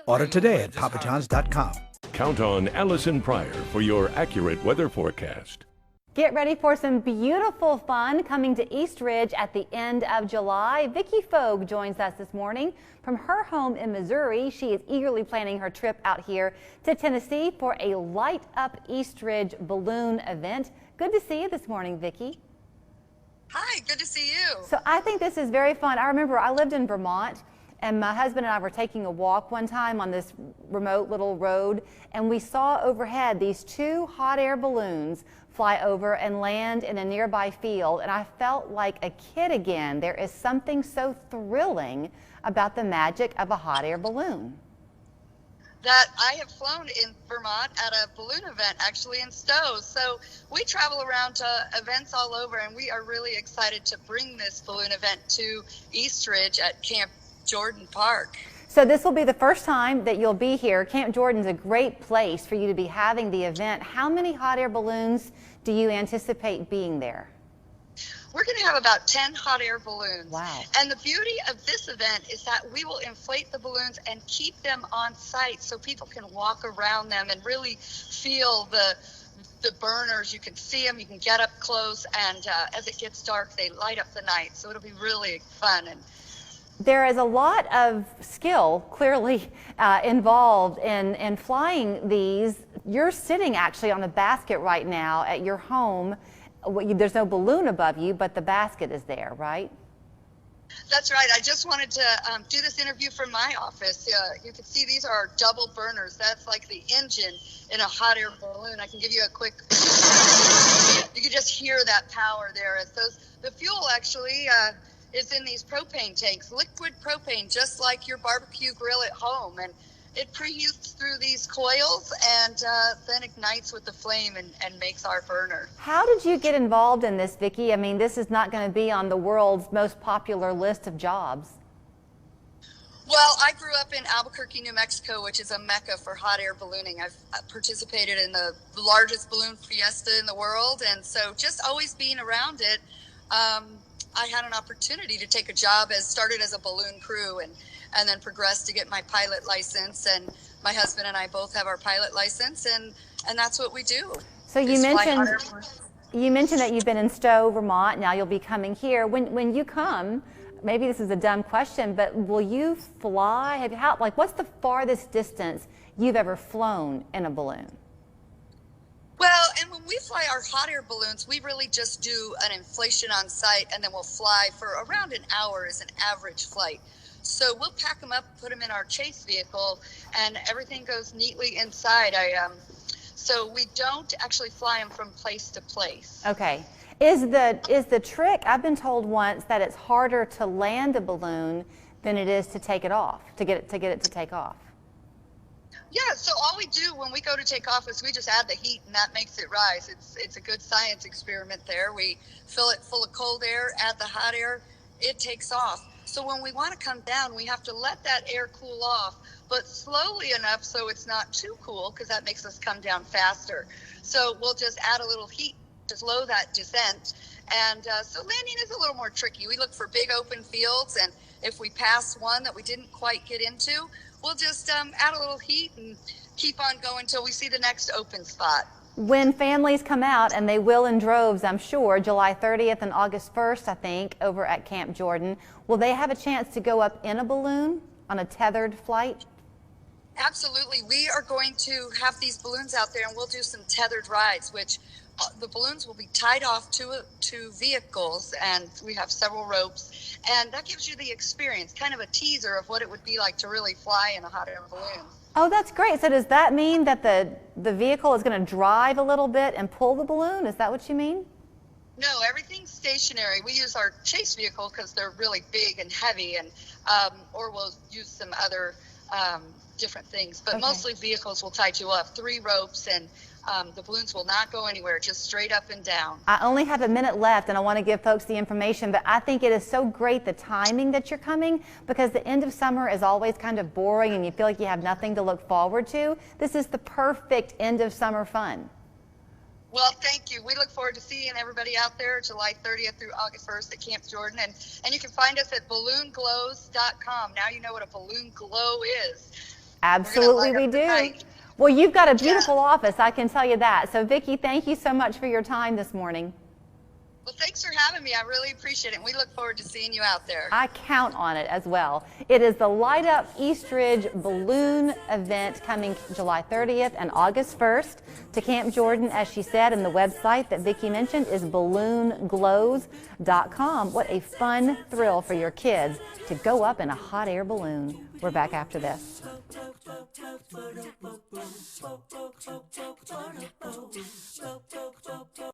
Order today at papajohns.com. Count on Allison Pryor for your accurate weather forecast. Get ready for some beautiful fun coming to East Ridge at the end of July. Vicki Fogue joins us this morning from her home in Missouri. She is eagerly planning her trip out here to Tennessee for a Light Up East Ridge balloon event. Good to see you this morning, Vicki. Hi, good to see you. So I think this is very fun. I remember I lived in Vermont, and my husband and I were taking a walk one time on this remote little road, and we saw overhead these two hot air balloons fly over and land in a nearby field, and I felt like a kid again. There is something so thrilling about the magic of a hot air balloon. That I have flown in Vermont at a balloon event, actually in Stowe. So we travel around to events all over, and we are really excited to bring this balloon event to East Ridge at Camp Jordan Park. So this will be the first time that you'll be here. Camp Jordan's a great place for you to be having the event. How many hot air balloons do you anticipate being there? We're going to have about 10 hot air balloons. Wow. And the beauty of this event is that we will inflate the balloons and keep them on site so people can walk around them and really feel the burners. You can see them, you can get up close, and as it gets dark, they light up the night. So it'll be really fun. And there is a lot of skill clearly involved in flying these. You're sitting actually on a basket right now at your home. There's no balloon above you, but the basket is there, right? That's right. I just wanted to do this interview from my office. You can see these are double burners. That's like the engine in a hot air balloon. I can give you a quick, you can just hear that power there. As the fuel actually is in these propane tanks, liquid propane, just like your barbecue grill at home. And it preheats through these coils and then ignites with the flame and makes our burner. How did you get involved in this, Vicki? I mean, this is not going to be on the world's most popular list of jobs. Well, I grew up in Albuquerque, New Mexico, which is a mecca for hot air ballooning. I've participated in the largest balloon fiesta in the world, and so just always being around it, I had an opportunity to take a job started as a balloon crew and then progressed to get my pilot license. And my husband and I both have our pilot license, and that's what we do. So you mentioned that you've been in Stowe, Vermont. Now you'll be coming here. When you come, maybe this is a dumb question, but will you fly? What's the farthest distance you've ever flown in a balloon? Well, and when we fly our hot air balloons, we really just do an inflation on site, and then we'll fly for around an hour as an average flight. So we'll pack them up, put them in our chase vehicle, and everything goes neatly inside. So we don't actually fly them from place to place. Okay. Is the trick, I've been told once that it's harder to land a balloon than it is to take it off, to get it to take off. Yeah, so all we do when we go to take off is we just add the heat, and that makes it rise. It's a good science experiment there. We fill it full of cold air, add the hot air, it takes off. So when we want to come down, we have to let that air cool off, but slowly enough so it's not too cool, because that makes us come down faster. So we'll just add a little heat to slow that descent. And so landing is a little more tricky. We look for big open fields, and if we pass one that we didn't quite get into, we'll just add a little heat and keep on going until we see the next open spot. When families come out, and they will in droves, I'm sure, July 30th and August 1st, I think, over at Camp Jordan, will they have a chance to go up in a balloon on a tethered flight? Absolutely. We are going to have these balloons out there, and we'll do some tethered rides, which the balloons will be tied off to vehicles, and we have several ropes, and that gives you the experience, kind of a teaser of what it would be like to really fly in a hot air balloon. Oh, that's great. So does that mean that the vehicle is going to drive a little bit and pull the balloon? Is that what you mean? No, everything's stationary. We use our chase vehicle because they're really big and heavy, and or we'll use some other different things. But mostly vehicles will tie you up, 3 ropes, and the balloons will not go anywhere, just straight up and down. I only have a minute left, and I want to give folks the information, but I think it is so great the timing that you're coming, because the end of summer is always kind of boring and you feel like you have nothing to look forward to. This is the perfect end of summer fun. Well, thank you. We look forward to seeing everybody out there July 30th through August 1st at Camp Jordan. And you can find us at balloonglows.com. Now you know what a balloon glow is. Absolutely, we do. Well, you've got a beautiful office, I can tell you that. So, Vicki, thank you so much for your time this morning. Well, thanks for having me. I really appreciate it. And we look forward to seeing you out there. I count on it as well. It is the Light Up East Ridge Balloon event coming July 30th and August 1st to Camp Jordan, as she said, and the website that Vicki mentioned is balloonglows.com. What a fun thrill for your kids to go up in a hot air balloon. We're back after this.